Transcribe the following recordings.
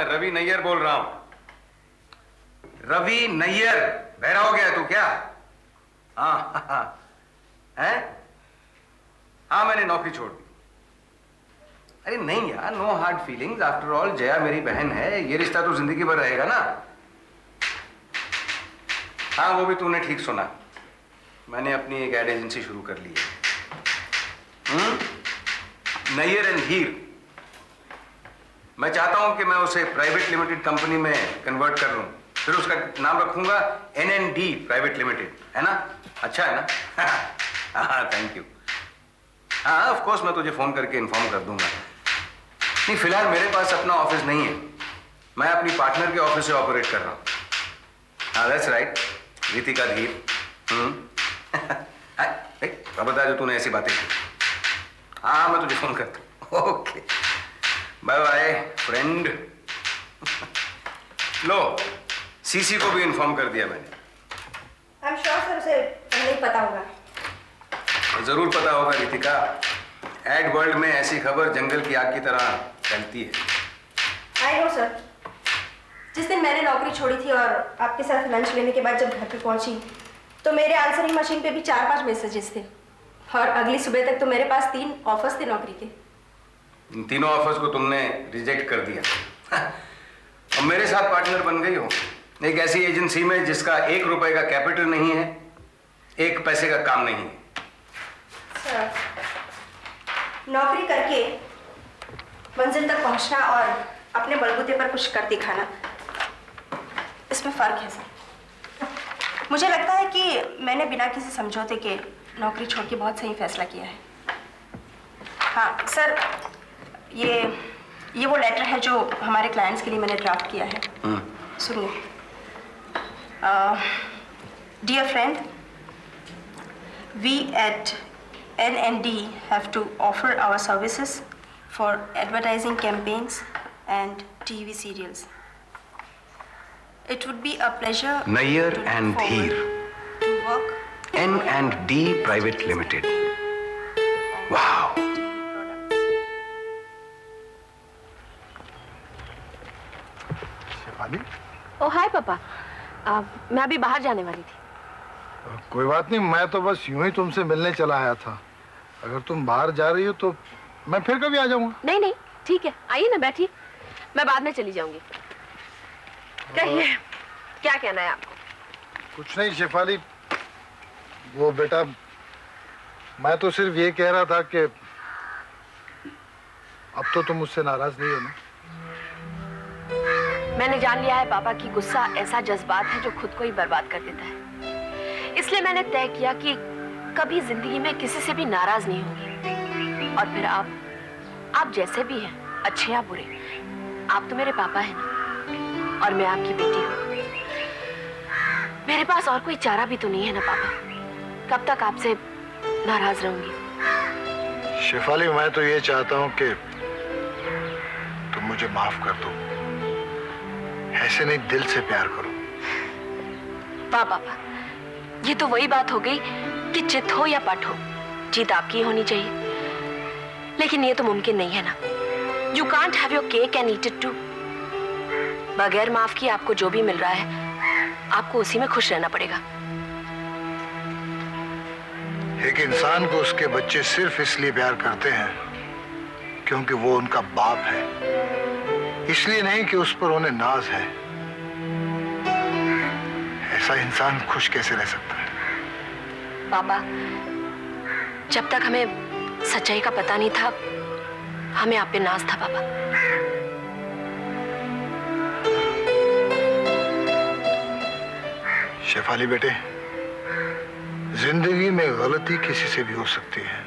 मैं रवि नैयर बोल रहा हूं। रवि नैयर। बहरा हो गया है तू क्या? हाँ है? हाँ मैंने नौकरी छोड़ दी। अरे नहीं यार, no hard feelings. After all Jaya मेरी बहन है, ये रिश्ता तो जिंदगी भर रहेगा ना। हाँ वो भी तूने ठीक सुना, मैंने अपनी एक एड एजेंसी शुरू कर ली है, नैयर एंड हीर। मैं चाहता हूं कि मैं उसे प्राइवेट लिमिटेड कंपनी में कन्वर्ट कर लूं, फिर उसका नाम रखूंगा NND प्राइवेट लिमिटेड, है ना? अच्छा है ना? हाँ थैंक यू। हाँ ऑफ कोर्स मैं तुझे फोन करके इन्फॉर्म कर दूंगा। नहीं फिलहाल मेरे पास अपना ऑफिस नहीं है, मैं अपनी पार्टनर के ऑफिस से ऑपरेट कर रहा हूँ। हाँ दैट्स राइट, रितिका धीर। बता जो तूने ऐसी बातें की। हाँ मैं तुझे फोन करता हूँ। Okay bye bye friend. लो सीसी को भी इन्फॉर्म कर दिया मैंने। आई एम श्योर सर उसे पहले ही पता होगा। जरूर पता होगा रितिका, एड वर्ल्ड में ऐसी खबर जंगल की आग की तरह फैलती है। आई नो सर, जिस दिन मैंने नौकरी छोड़ी थी और आपके साथ लंच लेने के बाद जब घर पे पहुंची तो मेरे आंसरिंग मशीन पे भी 4-5 मैसेजेस थे और अगली सुबह तक तो मेरे पास 3 ऑफर्स थे नौकरी के। इन तीनों ऑफर्स को तुमने रिजेक्ट कर दिया और मेरे साथ पार्टनर बन गई हो एक ऐसी एजेंसी में जिसका 1 रुपए का कैपिटल नहीं है, 1 पैसे का काम नहीं है। सर, नौकरी करके मंजिल तक पहुंचना और अपने बलबूते पर कुछ कर दिखाना, इसमें फर्क है सर। मुझे लगता है कि मैंने बिना किसी समझौते के नौकरी छोड़ के बहुत सही फैसला किया है। हाँ सर, ये वो लेटर है जो हमारे क्लाइंट्स के लिए मैंने ड्राफ्ट किया है। सुनिए। Dear friend, we at NND have to offer our services for advertising campaigns and TV serials. It would be a pleasure Nayyar to look and forward Dheer. to work N&D Private Limited. Wow. Shefali? Oh hi पापा, मैं अभी बाहर जाने वाली थी। कोई बात नहीं, मैं तो बस यूं ही तुमसे मिलने चला आया था। अगर तुम बाहर जा रही हो तो मैं फिर कभी आ जाऊंगा। नहीं नहीं ठीक है, आइए ना बैठिए, मैं बाद में चली जाऊंगी। कहिए क्या कहना है आपको? कुछ नहीं शेफाली, वो बेटा मैं तो सिर्फ ये कह रहा था कि अब तो तुम मुझसे नाराज नहीं हो ना? मैंने जान लिया है पापा कि गुस्सा ऐसा जज्बात है जो खुद को ही बर्बाद कर देता है। इसलिए मैंने तय किया कि कभी जिंदगी में किसी से भी नाराज नहीं होंगी। और फिर आप जैसे भी हैं, अच्छे या बुरे, आप तो मेरे पापा हैं ना, और मैं आपकी बेटी हूँ। मेरे पास और कोई चारा भी तो नहीं है ना पापा, कब तक आपसे नाराज रहूंगी? शेफाली मैं तो ये चाहता हूँ कि तुम मुझे माफ कर दो, ऐसे नहीं दिल से प्यार करो। वाह पापा, ये तो वही बात हो गई कि चित हो या पट हो, जीत आपकी होनी चाहिए। लेकिन ये तो मुमकिन नहीं है ना। You can't have your cake and eat it too. बगैर माफ किए आपको जो भी मिल रहा है, आपको उसी में खुश रहना पड़ेगा। एक इंसान को उसके बच्चे सिर्फ इसलिए प्यार करते हैं क्योंकि वो उनका बाप है, इसलिए नहीं कि उस पर उन्हें नाज है। ऐसा इंसान खुश कैसे रह सकता है? पापा, जब तक हमें सच्चाई का पता नहीं था, हमें आप पे नाज था पापा। शेफाली बेटे, जिंदगी में गलती किसी से भी हो सकती है,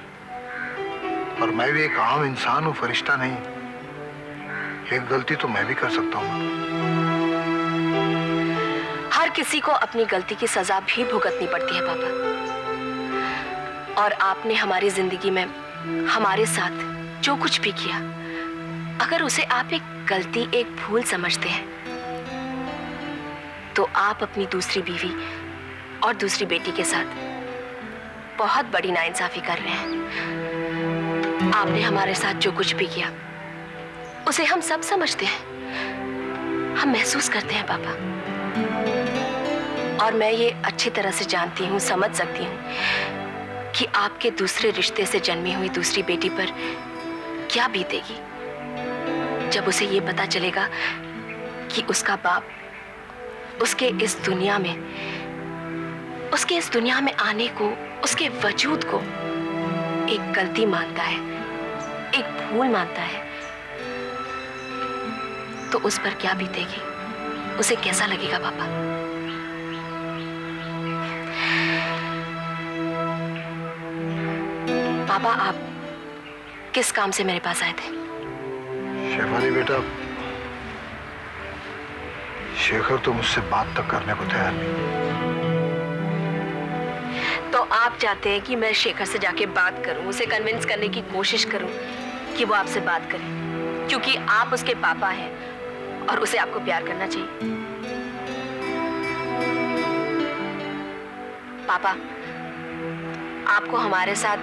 और मैं भी एक आम इंसान हूं, फरिश्ता नहीं। एक गलती तो मैं भी कर सकता हूं। हर किसी को अपनी गलती की सजा भी भुगतनी पड़ती है पापा। और आपने हमारी जिंदगी में हमारे साथ जो कुछ भी किया, अगर उसे आप एक गलती, एक भूल समझते हैं, तो आप अपनी दूसरी बीवी और दूसरी बेटी के साथ बहुत बड़ी नाइंसाफी कर रहे हैं। आपने हमारे साथ जो कुछ भी किया, उसे हम सब समझते हैं, हम महसूस करते हैं पापा। और मैं ये अच्छी तरह से जानती हूँ, समझ सकती हूँ कि आपके दूसरे रिश्ते से जन्मी हुई दूसरी बेटी पर क्या बीतेगी जब उसे ये पता चलेगा कि उसका बाप उसके इस दुनिया में आने को, उसके वजूद को एक गलती मानता है, एक भूल मानता है। तो उस पर क्या बीतेगी, उसे कैसा लगेगा पापा? पापा, आप किस काम से मेरे पास आए थे? शेफाली बेटा, शेखर तो मुझसे बात तक करने को तैयार नहीं। तो आप चाहते हैं कि मैं शेखर से जाके बात करूं, उसे कन्विंस करने की कोशिश करूं कि वो आपसे बात करे, क्योंकि आप उसके पापा हैं और उसे आपको प्यार करना चाहिए। पापा, आपको हमारे साथ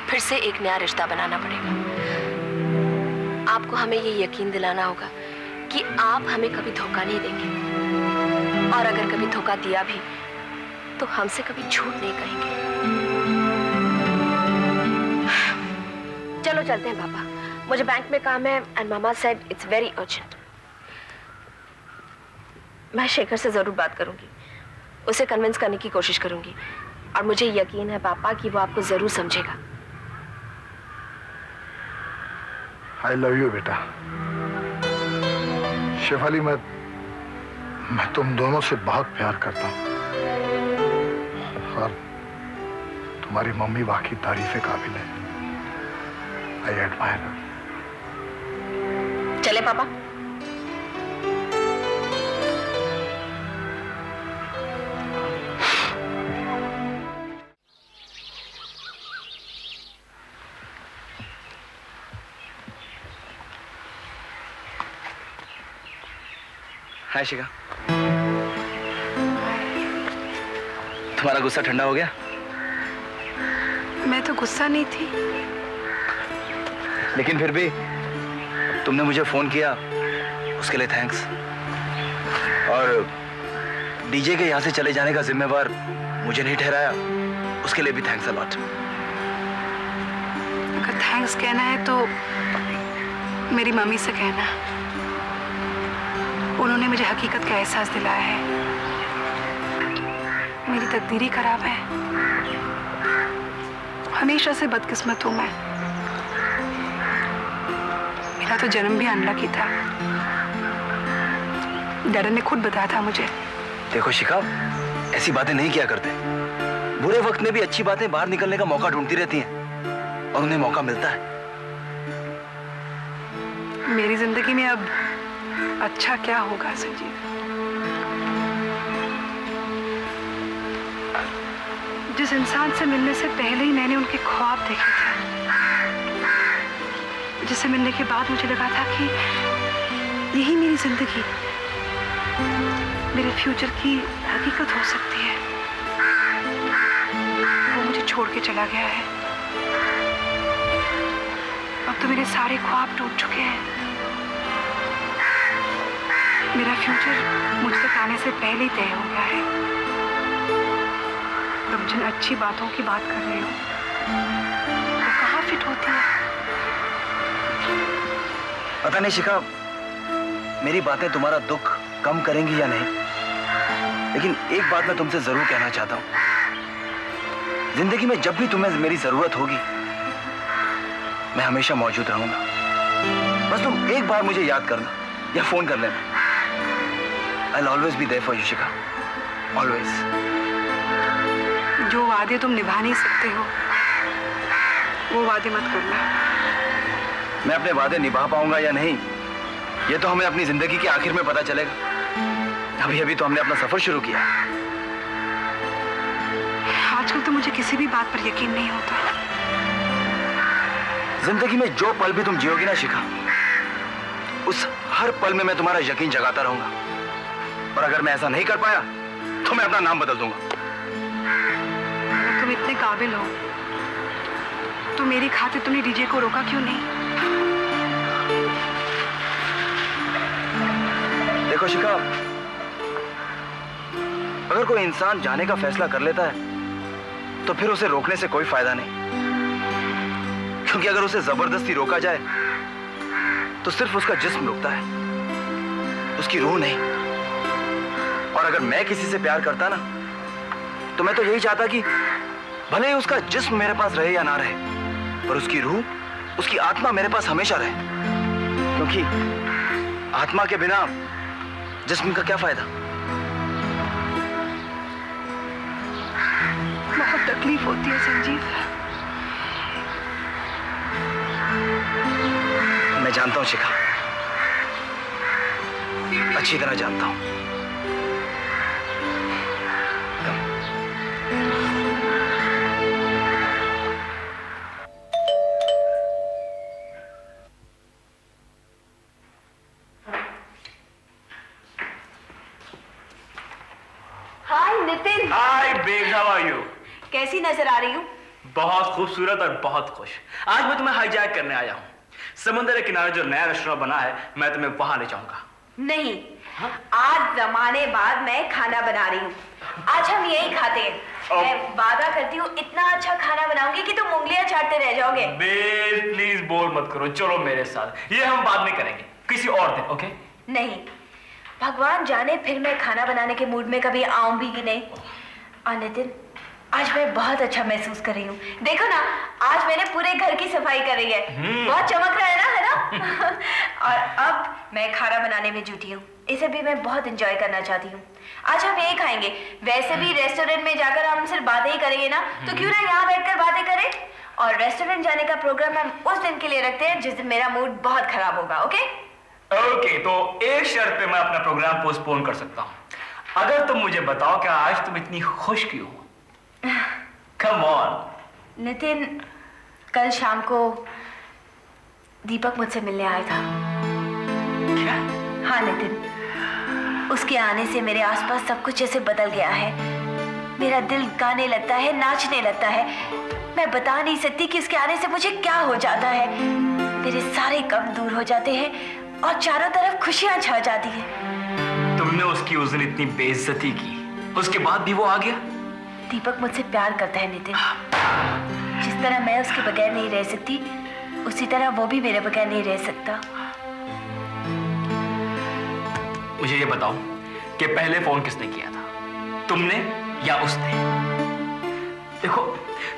फिर से एक नया रिश्ता बनाना पड़ेगा। आपको हमें ये यकीन दिलाना होगा कि आप हमें कभी धोखा नहीं देंगे, और अगर कभी धोखा दिया भी तो हमसे कभी झूठ नहीं कहेंगे। चलो चलते हैं पापा, मुझे बैंक में काम है and mama said it's very urgent. मैं शेखर से जरूर बात करूंगी, उसे कन्विंस करने की कोशिश करूंगी, और मुझे यकीन है पापा कि वो आपको जरूर समझेगा। आई लव यू बेटा। शेफाली, मैं तुम दोनों से बहुत प्यार करता हूँ, और तुम्हारी मम्मी वाकई तारीफ काबिल है। आई एडमायर हर। चले पापा। हाय शिखा, तुम्हारा गुस्सा ठंडा हो गया? मैं तो गुस्सा नहीं थी। लेकिन फिर भी तुमने मुझे फोन किया, उसके लिए थैंक्स। और डीजे के यहाँ से चले जाने का जिम्मेवार मुझे नहीं ठहराया, उसके लिए भी थैंक्स अ लॉट। अगर थैंक्स कहना है तो मेरी मम्मी से कहना। उन्होंने मुझे हकीकत का एहसास दिलाया है। मेरी तकदीर ही खराब है। हमेशा से बदकिस्मत हूं मैं। मेरा तो जन्म भी अनलकी था। डैडी ने खुद बताया था मुझे। देखो शिखा, ऐसी बातें नहीं किया करते। बुरे वक्त में भी अच्छी बातें बाहर निकलने का मौका ढूंढती रहती हैं, और उन्हें मौका मिलता है। मेरी जिंदगी में अब अच्छा क्या होगा संजीव? जिस इंसान से मिलने से पहले ही मैंने उनके ख्वाब देखे थे, जिससे मिलने के बाद मुझे लगा था कि यही मेरी जिंदगी, मेरे फ्यूचर की हकीकत हो सकती है, वो मुझे छोड़ के चला गया है। अब तो मेरे सारे ख्वाब टूट चुके हैं। मेरा फ्यूचर मुझ तक आने से पहले ही तय हो गया है। तुम जिन अच्छी बातों की बात कर रहे हो वो कहाँ फिट होती है? पता नहीं शिखा, मेरी बातें तुम्हारा दुख कम करेंगी या नहीं, लेकिन एक बात मैं तुमसे जरूर कहना चाहता हूं। जिंदगी में जब भी तुम्हें मेरी जरूरत होगी, मैं हमेशा मौजूद रहूंगा। बस तुम एक बार मुझे याद करना या फोन कर लेना। I'll always be there for you, Shikha. Always. जो वादे तुम निभा नहीं सकते हो, वो वादे मत करना। मैं अपने वादे निभा पाऊंगा या नहीं, ये तो हमें अपनी जिंदगी के आखिर में पता चलेगा। अभी अभी तो हमने अपना सफर शुरू किया। आजकल तो मुझे किसी भी बात पर यकीन नहीं होता। जिंदगी में जो पल भी तुम जियोगी ना शिखा, उस हर पल में मैं तुम्हारा यकीन जगाता रहूंगा। और अगर मैं ऐसा नहीं कर पाया तो मैं अपना नाम बदल दूंगा। अगर तुम इतने काबिल हो तो मेरी खातिर तुमने डीजे को रोका क्यों नहीं? देखो शिखा, अगर कोई इंसान जाने का फैसला कर लेता है तो फिर उसे रोकने से कोई फायदा नहीं, क्योंकि अगर उसे जबरदस्ती रोका जाए तो सिर्फ उसका जिस्म रुकता है, उसकी रूह नहीं। और अगर मैं किसी से प्यार करता ना, तो मैं तो यही चाहता कि भले ही उसका जिस्म मेरे पास रहे या ना रहे, पर उसकी रूह, उसकी आत्मा मेरे पास हमेशा रहे, क्योंकि आत्मा के बिना जिस्म का क्या फायदा। बहुत तकलीफ होती है संजीव। मैं जानता हूं शिखा, अच्छी तरह जानता हूं। हाय नितिन, हाय बेग, हाउ आर यू? कैसी नजर आ रही हूँ? बहुत खूबसूरत और बहुत खुश। आज मैं तुम्हें हाईजैक करने आया हूँ। समुद्र के किनारे जो नया रेस्टोरेंट बना है, मैं तुम्हें वहां ले जाऊंगा। नहीं, आज जमाने बाद मैं खाना बना रही हूँ। आज हम यही खाते हैं। मैं वादा करती हूँ इतना अच्छा खाना बनाऊंगी कि तुम उंगलियां चाटते रह जाओगे। बेग प्लीज बोल मत करो, चलो मेरे साथ। ये हम बाद में करेंगे, किसी और दिन, ओके? नहीं, भगवान जाने फिर मैं खाना बनाने के मूड में कभी आऊंगी कि नहीं। और नितिन, आज मैं बहुत अच्छा महसूस कर रही हूँ। देखो ना, आज मैंने पूरे घर की सफाई कर रही है। बहुत चमक रहा है ना? और अब मैं खाना बनाने में जुटी हूँ। इसे भी मैं बहुत एंजॉय करना चाहती हूँ। आज हम यही खाएंगे। वैसे भी रेस्टोरेंट में जाकर हम सिर्फ बातें ही करेंगे ना, तो क्यों ना यहाँ बैठकर बातें करें। और रेस्टोरेंट जाने का प्रोग्राम हम उस दिन के लिए रखते हैं जिस दिन मेरा मूड बहुत खराब होगा। ओके ओके, तो एक शर्त पे मैं अपना प्रोग्राम पोस्टपोन कर सकता हूँ। अगर तुम मुझे बताओ कि आज तुम इतनी खुश क्यों हो। Come on. नितिन, कल शाम को दीपक मुझसे मिलने आया था। क्या? हाँ नितिन, उसके आने से मेरे आसपास सब कुछ ऐसे बदल गया है। मेरा दिल गाने लगता है, नाचने लगता है। मैं बता नहीं सकती कि उसके आने से मुझे क्या हो जाता है। मेरे सारे गम दूर हो जाते हैं और चारों तरफ खुशियां छा जाती हैं। तुमने उसकी उस दिन इतनी बेइज्जती की, उसके बाद भी वो आ गया? दीपक मुझसे प्यार करता है नितिन। जिस तरह मैं उसके बगैर नहीं रह सकती, उसी तरह वो भी मेरे बगैर नहीं रह सकता। मुझे ये बताओ कि पहले फोन किसने किया था, तुमने या उसने? देखो,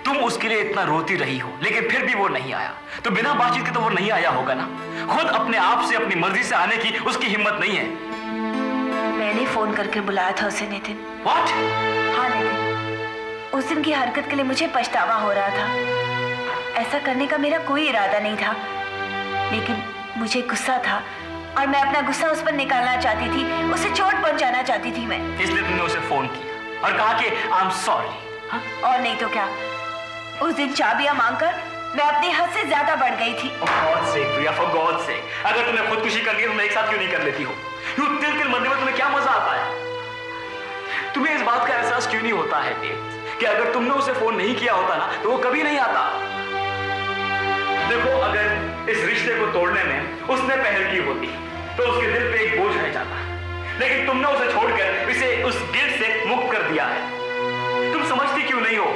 तुम उसके लिए इतना रोती रही हो, लेकिन फिर भी वो नहीं आया, तो बिना बातचीत के तो वो नहीं आया होगा ना। खुद अपने आप से, अपनी मर्जी से आने की उसकी हिम्मत नहीं है। मैंने फोन करके बुलाया था उसे नितिन। What? हाँ नितिन, उस दिन की हरकत के लिए मुझे पछतावा हो रहा था। ऐसा करने का मेरा कोई इरादा नहीं था, लेकिन मुझे गुस्सा था और मैं अपना गुस्सा उस पर निकालना चाहती थी, उसे चोट पहुंचाना चाहती थी मैं। इसलिए तुमने उसे फोन किया और कहा कि आई एम सॉरी। और नहीं तो क्या, उस दिन चाबियां मांगकर मैं अपनी हद से ज्यादा बढ़ गई थी। For God's sake, Priya, for God's sake, अगर तुमने खुदकुशी कर ली, तुम एक साथ क्यों नहीं कर लेती हो? यूं तिल तिल मरने में तुम्हें क्या मजा आता है? तुम्हें इस बात का एहसास क्यों नहीं होता है कि अगर तुमने उसे फोन नहीं किया होता ना, तो वो कभी नहीं आता। देखो, अगर इस रिश्ते को तोड़ने में उसने पहल की होती तो उसके दिल पे एक बोझ रह जाता, लेकिन तुमने उसे छोड़कर इसे उस गिल्ट से मुक्त कर दिया है। तुम समझती क्यों नहीं हो?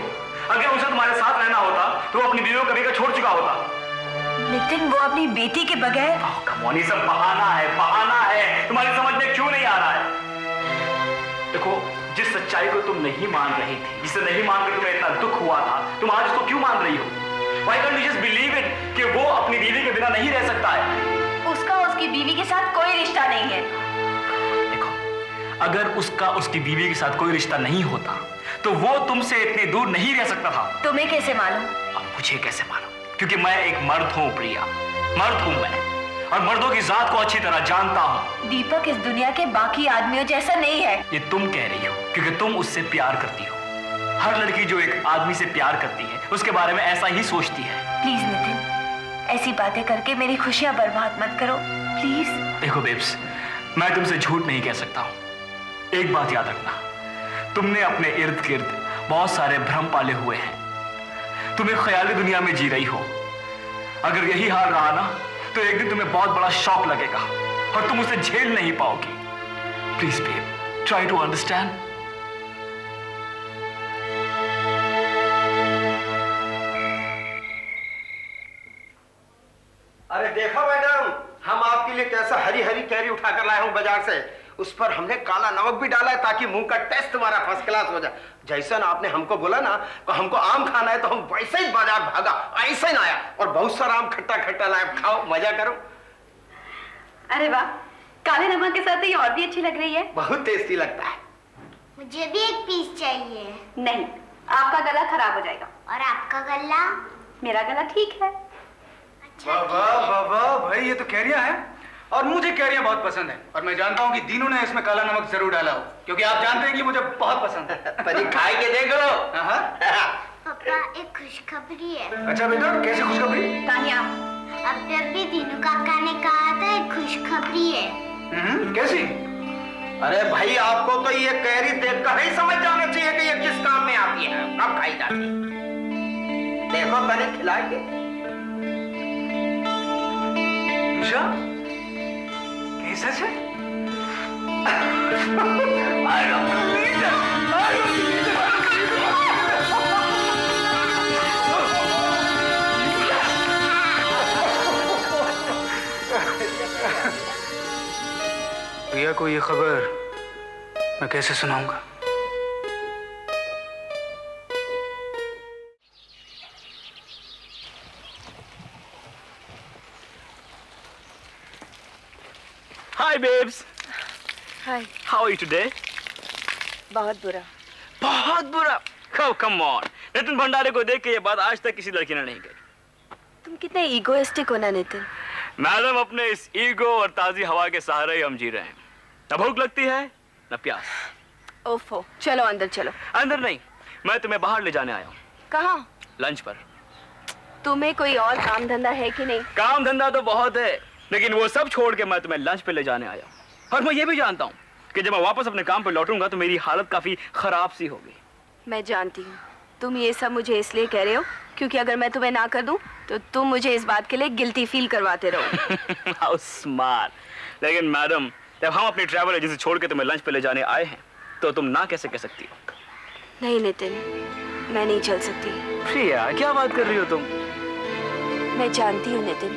अगर उसे तुम्हारे साथ रहना होता तो वो अपनी बीवी को कभी का छोड़ चुका होता। नितिन, वो अपनी बेटी के बगैर। कम ऑन, ये सब बहाना है, बहाना है। तुम्हारी समझ में क्यों नहीं आ रहा है? देखो, जिस सच्चाई को तुम नहीं मान रही थी, जिसे नहीं मानकर तुम्हें इतना दुख हुआ था, तुम आज उसको क्यों मान रही हो? Why can't you just believe it कि वो अपनी बीवी के बिना नहीं रह सकता है? उसका उसकी बीवी के साथ कोई रिश्ता नहीं है। देखो, अगर उसका उसकी बीवी के साथ कोई रिश्ता नहीं होता तो वो तुमसे इतने दूर नहीं रह सकता था। तुम्हें कैसे मालूम? अब मुझे कैसे मालूम? क्योंकि मैं एक मर्द हूं प्रिया, मर्द हूं मैं, और मर्दों की जात को अच्छी तरह जानता हूं। दीपक इस दुनिया के बाकी आदमियों जैसा नहीं है। ये तुम कह रही हो क्योंकि तुम उससे प्यार करती हो। हर लड़की जो एक आदमी से प्यार करती है उसके बारे में ऐसा ही सोचती है। प्लीज नितिन, ऐसी बातें करके मेरी खुशियां बर्बाद मत करो, प्लीज। देखो बेब्स, मैं तुमसे झूठ नहीं कह सकता हूं। एक बात याद रखना, तुमने अपने इर्द गिर्द बहुत सारे भ्रम पाले हुए हैं। तुम एक ख्याली दुनिया में जी रही हो। अगर यही हाल रहा ना, तो एक दिन तुम्हें बहुत बड़ा शॉक लगेगा और तुम उसे झेल नहीं पाओगी। Please babe, try to understand. अरे देखो मैडम, हम आपके लिए कैसा हरी हरी कैरी उठाकर लाए हूं बाजार से। उस पर हमने काला नमक भी डाला है ताकि मुंह का टेस्ट तुम्हारा फर्स्ट क्लास हो जाए। जैसा ना आपने हमको बोला ना कि हमको आम खाना है, तो हम वैसे ही बाजार भागा, ऐसे ही आया और बहुत सारा आम खट्टा खट्टा लाया। खाओ, मजा करो। अरे वाह, काले नमक के साथ ये और भी अच्छी लग रही है। बहुत टेस्टी लगता है। मुझे भी एक पीस चाहिए। नहीं, आपका गला खराब हो जाएगा। और आपका गला? मेरा गला ठीक है। वाह वाह वाह वाह भाई, ये तो कैरियां हैं और मुझे कैरियां बहुत पसंद है। और मैं जानता हूँ कि दीनू ने इसमें काला नमक जरूर डाला हो, क्योंकि आप जानते हैं कि मुझे बहुत पसंद है। पर खाए के देख लो। पापा, एक खुशखबरी है। अच्छा बेटा, कैसी खुशखबरी? तानिया, अब जब भी दीनू काका ने कहा था एक खुशखबरी है। कैसी? अरे भाई, आपको तो ये कैरी देखकर ही समझ जाना चाहिए कि ये किस काम में आती है, कब खाई जाती है। देखो मैंने खिला के। निशा, कैसा है? I don't believe it. I don't believe it. प्रिया को ये खबर मैं कैसे सुनाऊंगा? Hi babes, hi. how are you today? बहुत बुरा। बहुत बुरा। come on, नितिन भंडारे को देख के ये बात आज तक किसी लड़की ने नहीं कही। तुम कितने ईगोइस्टिक हो ना नितिन। मैडम, अपने इस ईगो और ताजी हवा के सहारे ही हम जी रहे हैं। न भूख लगती है न प्यास। ओफो, चलो अंदर चलो। अंदर नहीं, मैं तुम्हें बाहर ले जाने आया हूँ। कहाँ? लंच पर। तुम्हें कोई और काम धंधा है कि नहीं? काम धंधा तो बहुत है, लेकिन वो सब छोड़ के मैं तुम्हें लंच पे ले जाने आया हूँ। और मैं ये भी जानता हूँ कि जब मैं वापस अपने काम पे लौटूंगा तो मेरी हालत काफी खराब सी होगी। मैं जानती हूँ तुम ये सब मुझे इसलिए कह रहे हो क्योंकि अगर मैं तुम्हें ना कर दूं तो तुम मुझे इस बात के लिए गिल्टी फील करवाते रहो। How smart. लेकिन मैडम, जब हम अपनी ट्रैवल एजेंसी छोड़ के तुम्हें लंच पे ले जाने आए हैं तो तुम ना कैसे कह सकती हो? नहीं नितिन, मैं नहीं चल सकती। प्रिया, क्या बात कर रही हो तुम? मैं जानती हूँ नितिन,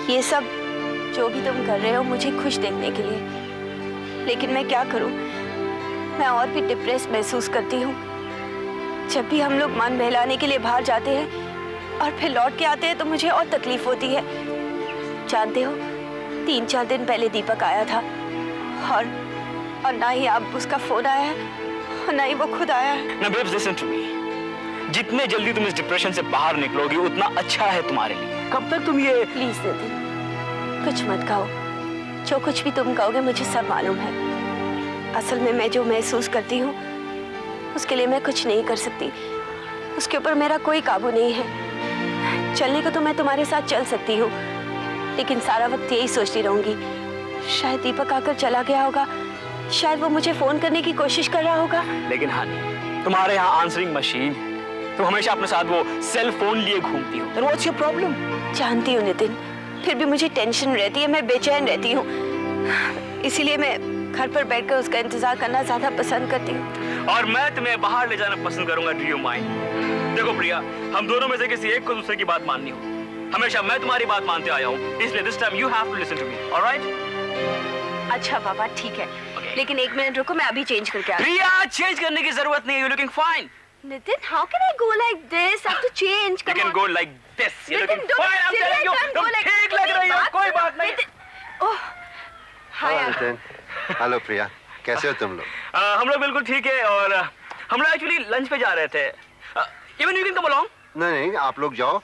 ये सब जो भी तुम कर रहे हो मुझे खुश देखने के लिए, लेकिन मैं क्या करूँ, मैं और भी डिप्रेस महसूस करती हूँ। जब भी हम लोग मन बहलाने के लिए बाहर जाते हैं और फिर लौट के आते हैं तो मुझे और तकलीफ होती है। जानते हो, 3-4 दिन पहले दीपक आया था और ना ही अब उसका फोन आया है और ना ही वो खुद आया है। Now babes, listen to me. जितने जल्दी तुम इस डिप्रेशन से बाहर निकलोगी उतना अच्छा है तुम्हारे लिए। कब तक तुम ये... प्लीज नितिन, कुछ मत कहो। जो कुछ भी तुम कहोगे मुझे सब मालूम है। असल में मैं जो महसूस करती हूँ उसके लिए मैं कुछ नहीं कर सकती। उसके ऊपर मेरा कोई काबू नहीं है। चलने को तो मैं तुम्हारे साथ चल सकती हूँ, लेकिन सारा वक्त यही सोचती रहूंगी, शायद दीपक आकर चला गया होगा, शायद वो मुझे फोन करने की कोशिश कर रहा होगा। लेकिन हानि, तुम्हारे यहाँ आंसरिंग मशीन है, तुम हमेशा अपने साथ वो सेल फोन लिए घूमती हो। Then what's your problem? जानती हूँ नितिन, फिर भी मुझे टेंशन रहती है, मैं बेचैन रहती हूँ। इसीलिए मैं घर पर बैठकर उसका इंतजार करना ज्यादा पसंद करती हूँ। और मैं तुम्हें बाहर ले जाना पसंद करूंगा। Do you mind? देखो प्रिया, हम दोनों में से किसी एक को दूसरे की बात माननी हो। हमेशा मैं तुम्हारी बात मानते आया हूँ, इसलिए this time you have to listen to me, alright? अच्छा पापा, ठीक है, लेकिन 1 मिनट रुको, मैं अभी चेंज करके आ रही हूँ। प्रिया, चेंज करने की जरूरत नहीं है, you looking fine. Nitin, how can I go like this? I have to change. You Come can on. go like this. You're Nitin, looking don't fine. I'm silly, telling you. I can't go तुम like ठीक this. लग रही हो, बात कोई करो, बात नहीं। नितिन, ओह, हाय अंकल। हेलो प्रिया, कैसे हो तुम लोग? हम लोग बिल्कुल ठीक है और हम लोग एक्चुअली लंच पे जा रहे थे। Even you can come along. नहीं, आप लोग जाओ।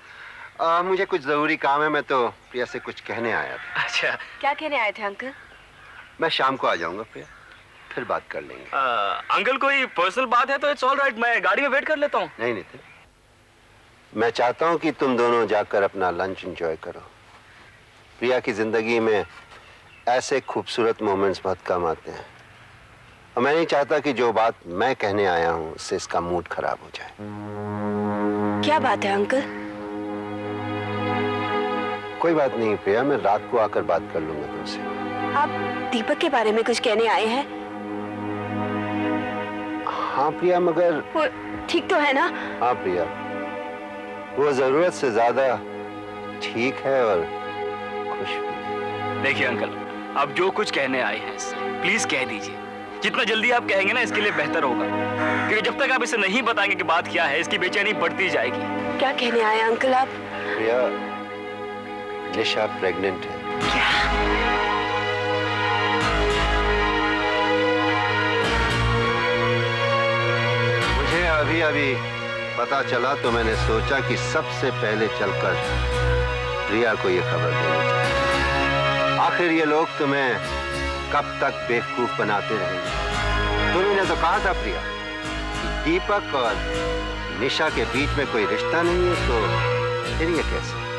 मुझे कुछ जरूरी काम है, मैं तो प्रिया से कुछ कहने आया था। अच्छा, क्या कहने आए थे अंकल? मैं शाम को आ जाऊंगा प्रिया, फिर बात कर लेंगे। अंकल कोई पर्सनल बात है तो इट्स ऑल राइट, मैं गाड़ी में वेट कर लेता हूँ। नहीं नितिन, मैं चाहता हूँ कि तुम दोनों जाकर अपना लंच एंजॉय करो। प्रिया की जिंदगी में ऐसे खूबसूरत मोमेंट्स बहुत कम आते हैं और मैं नहीं चाहता कि जो बात मैं कहने आया हूँ उससे इसका मूड खराब हो जाए। क्या बात है अंकल? कोई बात नहीं प्रिया, मैं रात को आकर बात कर लूंगा तुमसे। आप दीपक के बारे में कुछ कहने आए हैं? हाँ प्रिया, मगर वो ठीक तो है ना? हाँ प्रिया, वो जरूरत से ज्यादा ठीक है और खुश भी। देखिए अंकल, आप जो कुछ कहने आए हैं प्लीज कह दीजिए। जितना जल्दी आप कहेंगे ना इसके लिए बेहतर होगा, क्योंकि जब तक आप इसे नहीं बताएंगे कि बात क्या है, इसकी बेचैनी बढ़ती जाएगी। क्या कहने आए अंकल आप? प्रिया, निशा प्रेग्नेंट है। क्या? मुझे अभी पता चला तो मैंने सोचा कि सबसे पहले चलकर प्रिया को ये खबर देनी चाहिए। आखिर ये लोग तुम्हें कब तक बेवकूफ बनाते रहेंगे। तुमने तो कहा था प्रिया कि दीपक और निशा के बीच में कोई रिश्ता नहीं है, तो फिर ये कैसे?